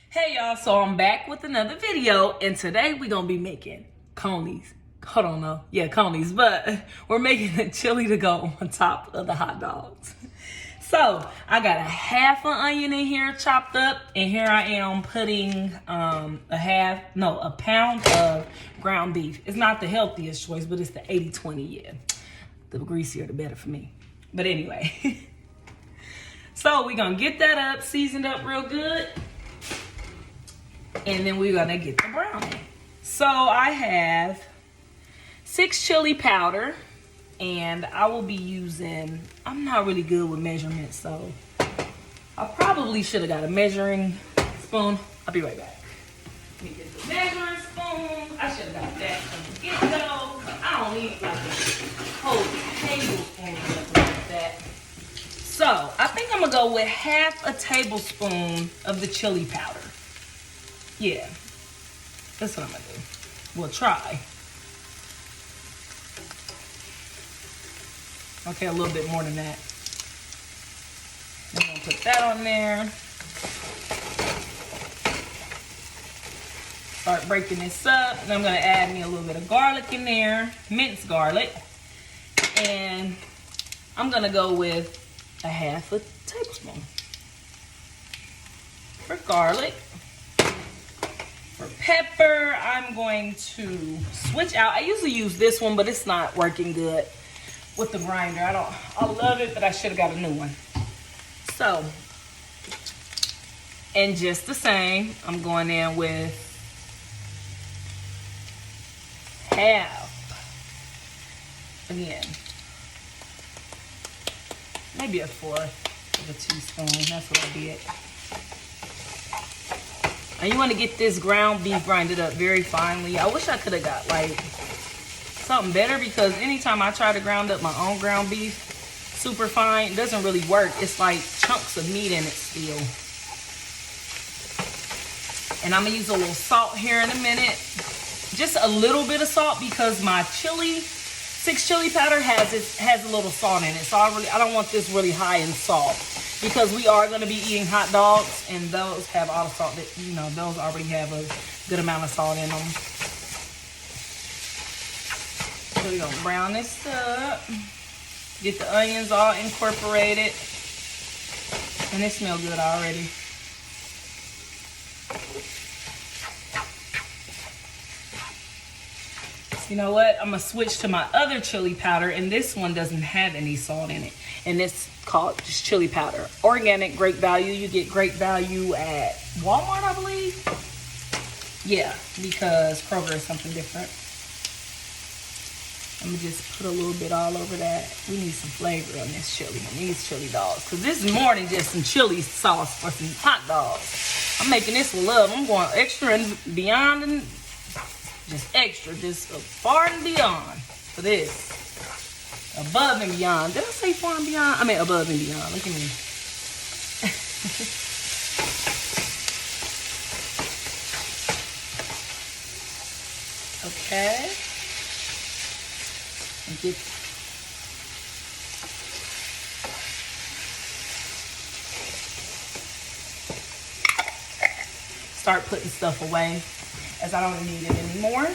Hey y'all, so I'm back with another video, and today we're gonna be making conies. Hold on, no, yeah, conies, but we're making a chili to go on top of the hot dogs. So I got a half an onion in here chopped up, and here I am putting a pound of ground beef. It's not the healthiest choice, but it's the 80-20, yeah. The greasier the better for me. But anyway, so we're gonna get that up, seasoned up real good. And then we're gonna get the browning. So I have 6 chili powder, and I will be using, I'm not really good with measurements, so I probably should have got a measuring spoon. I'll be right back. Let me get the measuring spoon. I should have got that from the get-go. I don't need like a whole tablespoon or something like that. So I think I'm gonna go with half a tablespoon of the chili powder. Yeah, that's what I'm gonna do. We'll try. Okay, a little bit more than that. I'm gonna put that on there. Start breaking this up. And I'm gonna add me a little bit of garlic in there, minced garlic. And I'm gonna go with a half a tablespoon for garlic. For pepper, I'm going to switch out. I usually use this one, but it's not working good with the grinder. I love it, but I should have got a new one. So, and just the same, I'm going in with half. Again, maybe a fourth of a teaspoon. That's what I did. And you want to get this ground beef grinded up very finely. I wish I could have got like something better, because anytime I try to ground up my own ground beef super fine, it doesn't really work. It's like chunks of meat in it still. And I'm gonna use a little salt here in a minute. Just a little bit of salt, because my 6 chili powder has a little salt in it. So I don't want this really high in salt, because we are going to be eating hot dogs, and those have all the salt that, those already have a good amount of salt in them. So we're going to brown this up, get the onions all incorporated, and it smells good already. You know what? I'm going to switch to my other chili powder, and this one doesn't have any salt in it. And it's called just chili powder. Organic, great value. You get great value at Walmart, I believe. Yeah, because Kroger is something different. I'm going to just put a little bit all over that. We need some flavor on this chili, on these chili dogs. Because this is more than just some chili sauce for some hot dogs. I'm making this with love. I'm going extra and beyond, and just extra, just far and beyond for this. Above and beyond. Did I say far and beyond? I mean above and beyond. Look at me. Okay. Start putting stuff away, as I don't need it anymore.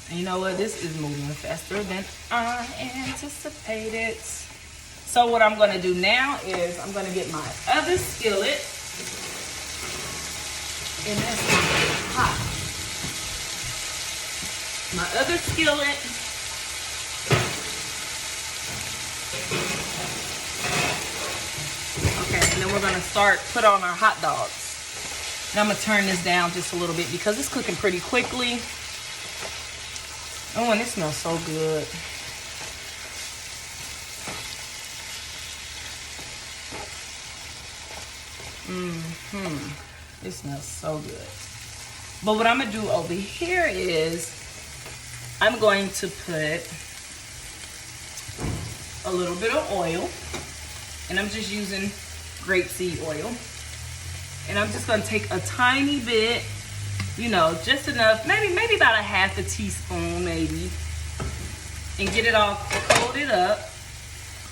And you know what? This is moving faster than I anticipated. So what I'm going to do now is I'm going to get my other skillet. And that's hot. My other skillet. Okay, and then we're going to put on our hot dogs. And I'm going to turn this down just a little bit, because it's cooking pretty quickly. Oh, and it smells so good. It smells so good. But what I'm going to do over here is I'm going to put a little bit of oil. And I'm just using grapeseed oil. And I'm just going to take a tiny bit, just enough, maybe about a half a teaspoon, maybe, and get it all coated up.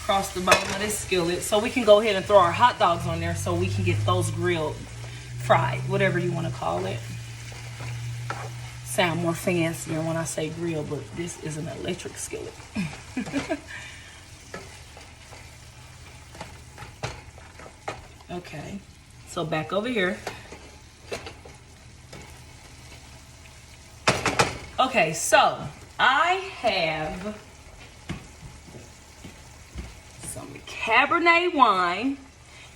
across the bottom of this skillet so we can go ahead and throw our hot dogs on there so we can get those grilled, fried, whatever you want to call it. Sound more fancier when I say grill, but this is an electric skillet. Okay, so back over here. Okay, so I have some Cabernet wine,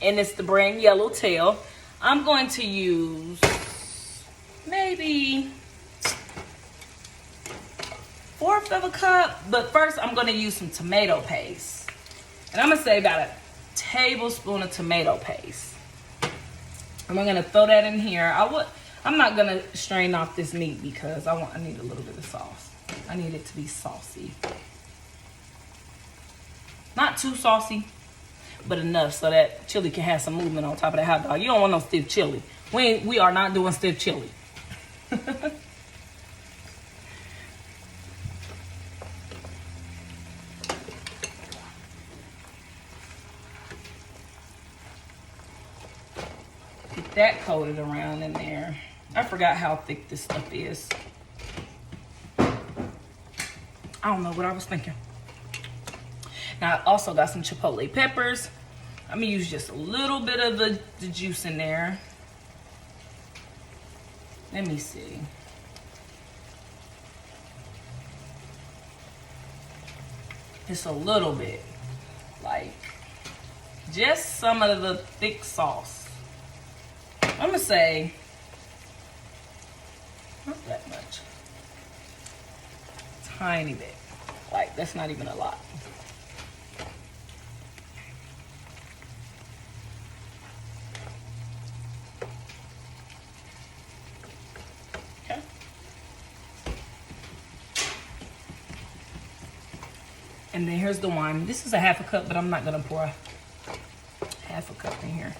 and it's the brand Yellowtail. I'm going to use maybe 1/4 of a cup, but first I'm going to use some tomato paste. And I'm going to say about a tablespoon of tomato paste. And I'm going to throw that in here. I'm not going to strain off this meat because I need a little bit of sauce. I need it to be saucy. Not too saucy, but enough so that chili can have some movement on top of that hot dog. You don't want no stiff chili. We are not doing stiff chili. Get that coated around in there. I forgot how thick this stuff is. I don't know what I was thinking. Now I also got some chipotle peppers. I'm gonna use just a little bit of the juice in there. Let me see. Just a little bit. Like, just some of the thick sauce. I'm gonna say, not that much. Tiny bit. Like, that's not even a lot. Okay. And then here's the wine. This is a 1/2 cup, but I'm not gonna pour a 1/2 cup in here.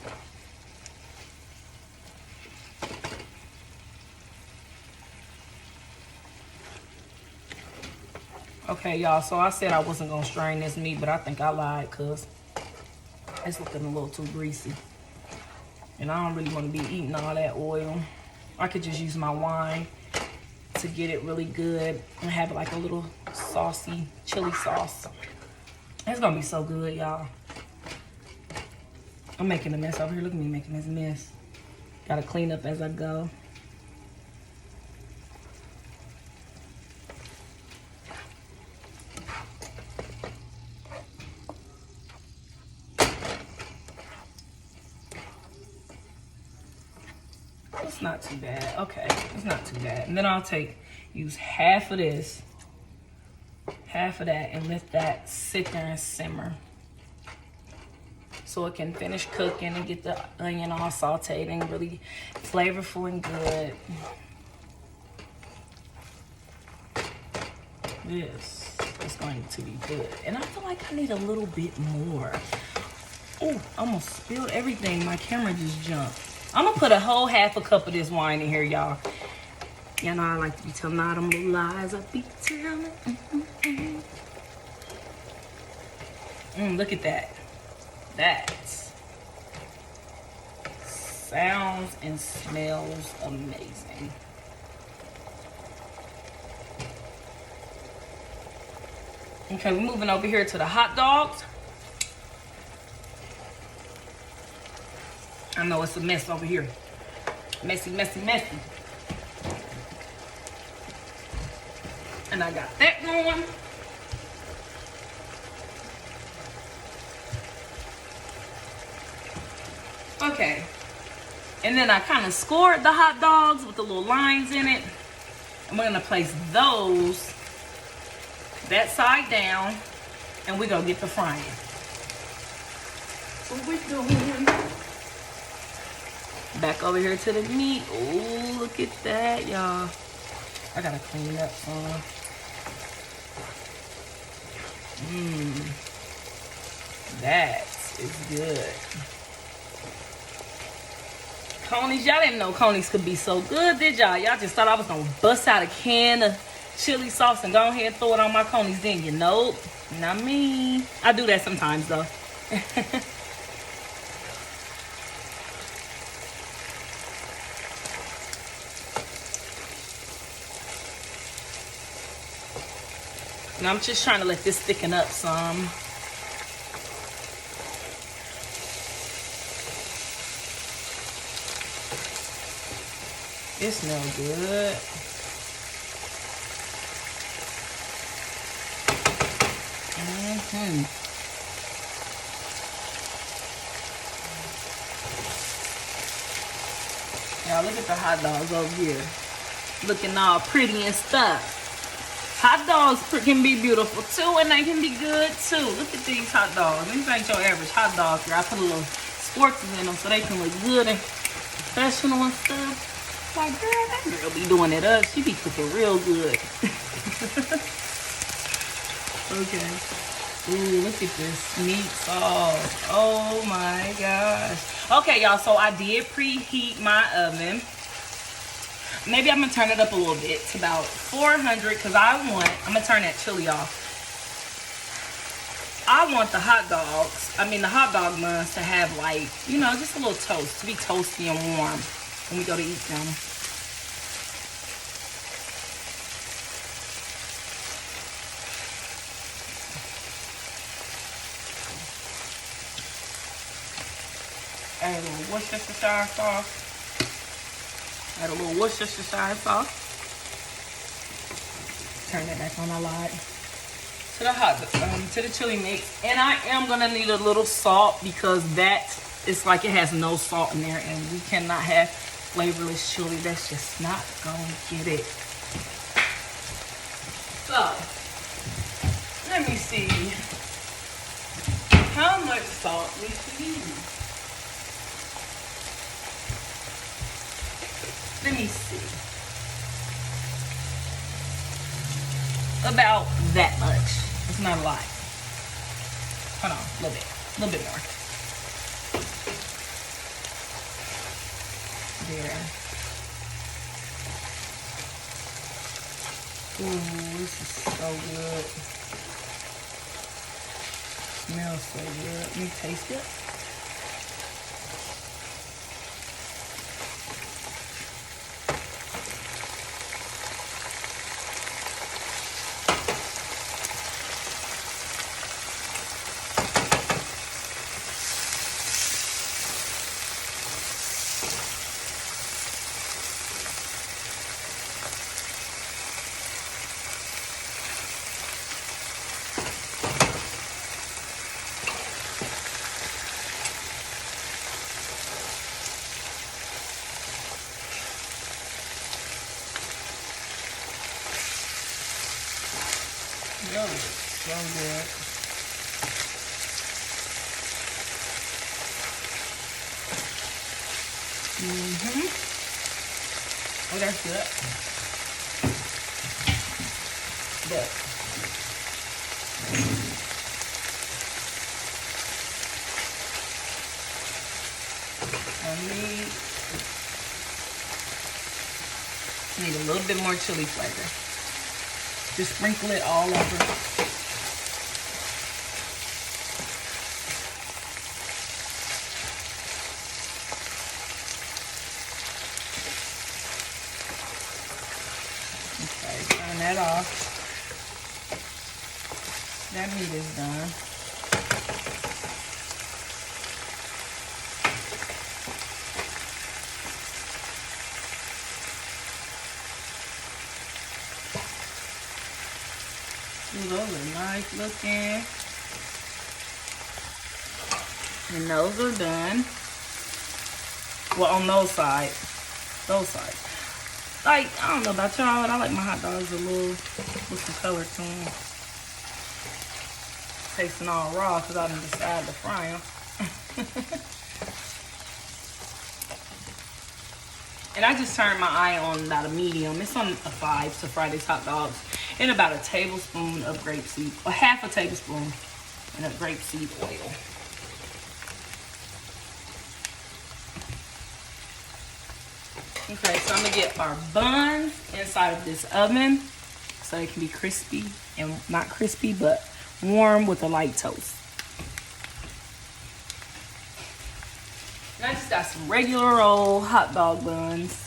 Okay, y'all, so I said I wasn't gonna strain this meat, but I think I lied because it's looking a little too greasy. And I don't really want to be eating all that oil. I could just use my wine to get it really good and have like a little saucy chili sauce. It's gonna be so good, y'all. I'm making a mess over here. Look at me making this mess. Gotta clean up as I go. It's not too bad. Okay, it's not too bad. And then I'll use half of this, half of that, and let that sit there and simmer so it can finish cooking and get the onion all sauteed and really flavorful and good. This is going to be good. And I feel like I need a little bit more. Oh, I almost spilled everything. My camera just jumped. I'm gonna put a whole 1/2 cup of this wine in here, y'all. You know I like to be telling all them little lies. I be telling. Look at that. That sounds and smells amazing. Okay, we're moving over here to the hot dogs. I know it's a mess over here. Messy, messy, messy. And I got that going. Okay. And then I kind of scored the hot dogs with the little lines in it. And we're gonna place those that side down, and we're gonna get the frying. So we're doing back over here to the meat. Oh, look at that, y'all. I gotta clean up some. That is good. Conies, y'all didn't know conies could be so good, did y'all? Y'all just thought I was gonna bust out a can of chili sauce and go ahead and throw it on my conies, didn't you? Nope, not me. I do that sometimes though. Now I'm just trying to let this thicken up some. It smells good. Y'all look at the hot dogs over here. Looking all pretty and stuff. Hot dogs can be beautiful too, and they can be good too. Look at these hot dogs. These ain't your average hot dogs here. I put a little squirts in them so they can look good and professional and stuff. Like, girl, that girl be doing it up. She be cooking real good. Okay. Ooh, look at this meat sauce. Oh my gosh. Okay, y'all, so I did preheat my oven. Maybe I'm gonna turn it up a little bit to about 400 because I'm gonna turn that chili off. I want the hot dogs, the hot dog buns to have, like, you know, just a little toast, to be toasty and warm when we go to eat them. Add a little Worcestershire sauce. Add a little Worcestershire sauce. Turn that back on a lot. To the chili mix. And I am gonna need a little salt because it's like it has no salt in there, and we cannot have flavorless chili. That's just not gonna get it. So let me see how much salt we should use. Let me see. About that much. It's not a lot. Hold on, a little bit more. There. Ooh, this is so good. Smells so good. Let me taste it. That was so good. Oh, that's good. But I need a little bit more chili flavor. Just sprinkle it all over. Okay, turn that off. That meat is done. Ooh, those are nice looking. And those are done. Well, on those sides. Those sides. Like, I don't know about y'all, but I like my hot dogs a little with some color to them. Tasting all raw because I didn't decide to fry them. And I just turned my eye on about a medium. It's on a 5 to fry these hot dogs. And about a tablespoon of grapeseed, or half a tablespoon of grapeseed oil. Okay, so I'm gonna get our buns inside of this oven so it can be crispy and not crispy, but warm with a light toast. And I just got some regular old hot dog buns.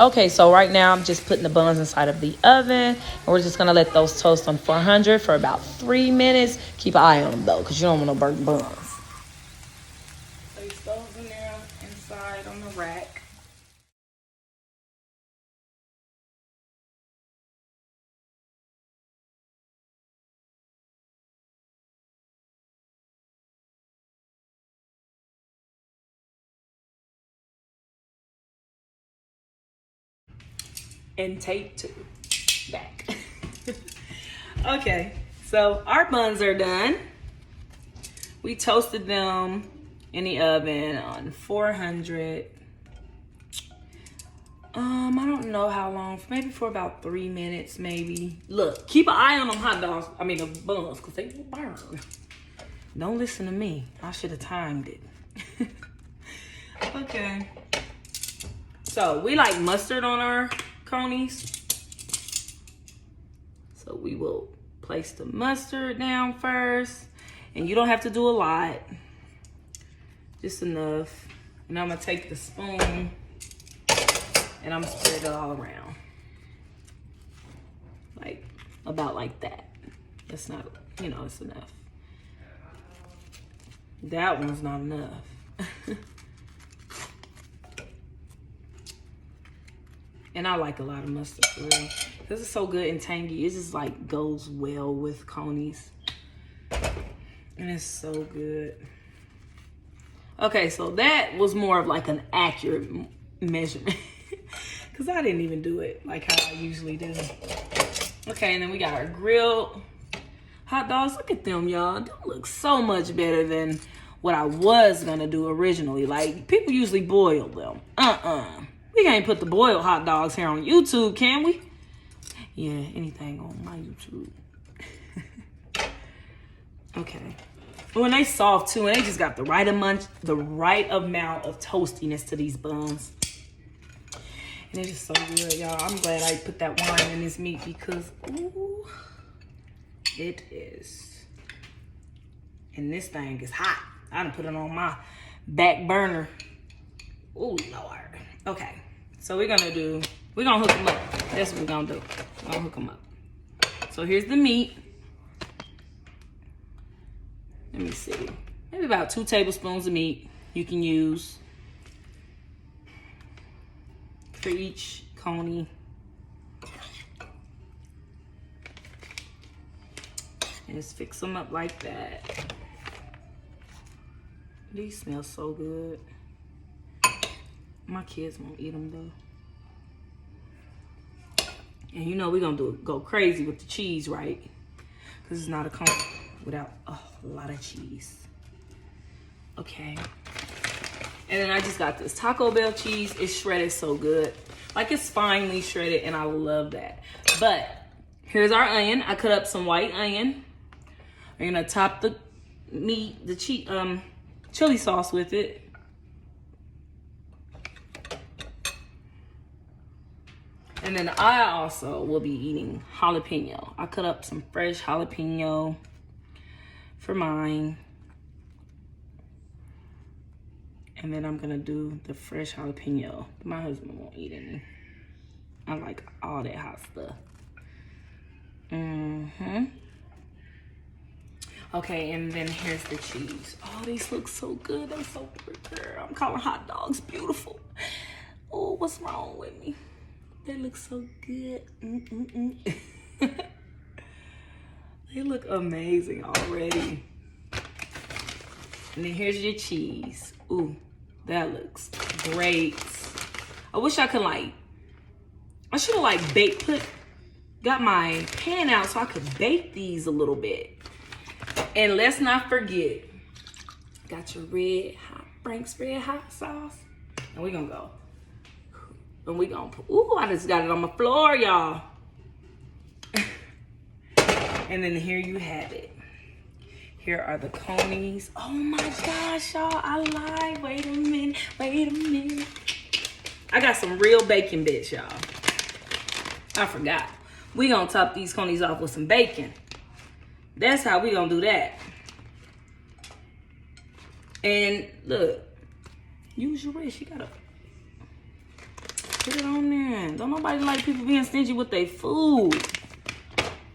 Okay, so right now I'm just putting the buns inside of the oven. And we're just gonna let those toast on 400 for about 3 minutes. Keep an eye on them though, because you don't want no burnt buns. So you throw them in there inside on the rack. And tape to back. Okay, so our buns are done. We toasted them in the oven on 400. I don't know how long, maybe for about 3 minutes, maybe. Look, keep an eye on them hot dogs, the buns, because they will burn. Don't listen to me. I should have timed it. Okay. So we like mustard on our conies. So we will place the mustard down first. And you don't have to do a lot. Just enough. And I'm gonna take the spoon and I'm gonna spread it all around. Like, about like that. That's not, it's enough. That one's not enough. And I like a lot of mustard for real. This is so good and tangy. It just like goes well with conies. And it's so good. Okay, so that was more of like an accurate measurement. Because I didn't even do it like how I usually do. Okay, and then we got our grilled hot dogs. Look at them, y'all. They look so much better than what I was gonna do originally. Like, people usually boil them. We can't put the boiled hot dogs here on YouTube, can we? Yeah, anything on my YouTube. Okay. When they soft too, and they just got the right amount of toastiness to these buns. And it's just so good, y'all. I'm glad I put that wine in this meat because, ooh, it is. And this thing is hot. I done put it on my back burner. Ooh, Lord. Okay, so we're gonna hook them up. That's what we're gonna do. We're gonna hook them up. So here's the meat. Let me see. Maybe about 2 tablespoons of meat you can use for each coney. And just fix them up like that. These smell so good. My kids won't eat them though. And we're gonna go crazy with the cheese, right? Because it's not a coney without a lot of cheese. Okay. And then I just got this Taco Bell cheese. It's shredded so good. Like, it's finely shredded and I love that. But here's our onion. I cut up some white onion. We're gonna top the meat, the chili sauce with it. And then I also will be eating jalapeno. I cut up some fresh jalapeno for mine. And then I'm gonna do the fresh jalapeno. My husband won't eat any. I like all that hot stuff. Okay, and then here's the cheese. Oh, these look so good. They're so pretty. I'm calling hot dogs beautiful. Oh, what's wrong with me? They look so good. They look amazing already. And then here's your cheese. Ooh, that looks great. I wish I could I should have got my pan out so I could bake these a little bit. And let's not forget, got your Frank's red hot sauce. And we're gonna go. And we gonna put, ooh, I just got it on my floor, y'all. And then here you have it. Here are the conies. Oh my gosh, y'all, I lied. Wait a minute. I got some real bacon bits, y'all. I forgot. We gonna top these conies off with some bacon. That's how we gonna do that. And look, use your wish. You gotta put it on there. Don't nobody like people being stingy with their food.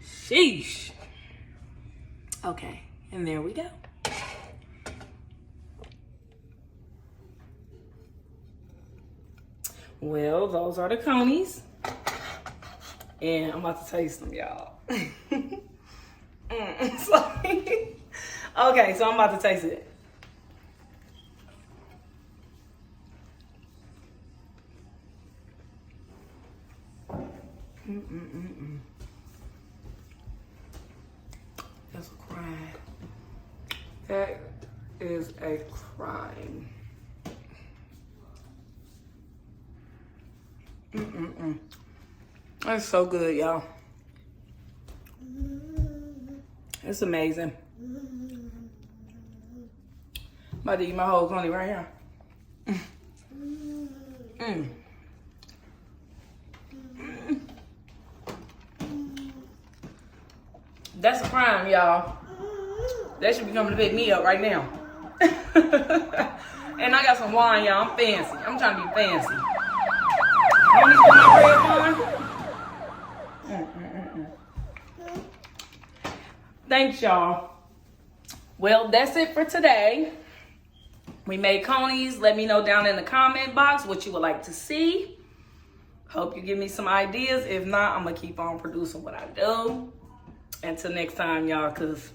Sheesh. Okay, and there we go. Well, those are the conies. And I'm about to taste them, y'all. Okay, so I'm about to taste it. That's a crime. That is a crime. That's so good, y'all. It's amazing. I'm about to eat my whole coney right here. That's a crime, y'all. That should be coming to pick me up right now. And I got some wine, y'all. I'm fancy. I'm trying to be fancy. Only for my red wine. Thanks, y'all. Well, that's it for today. We made conies. Let me know down in the comment box what you would like to see. Hope you give me some ideas. If not, I'm going to keep on producing what I do. Until next time, y'all, because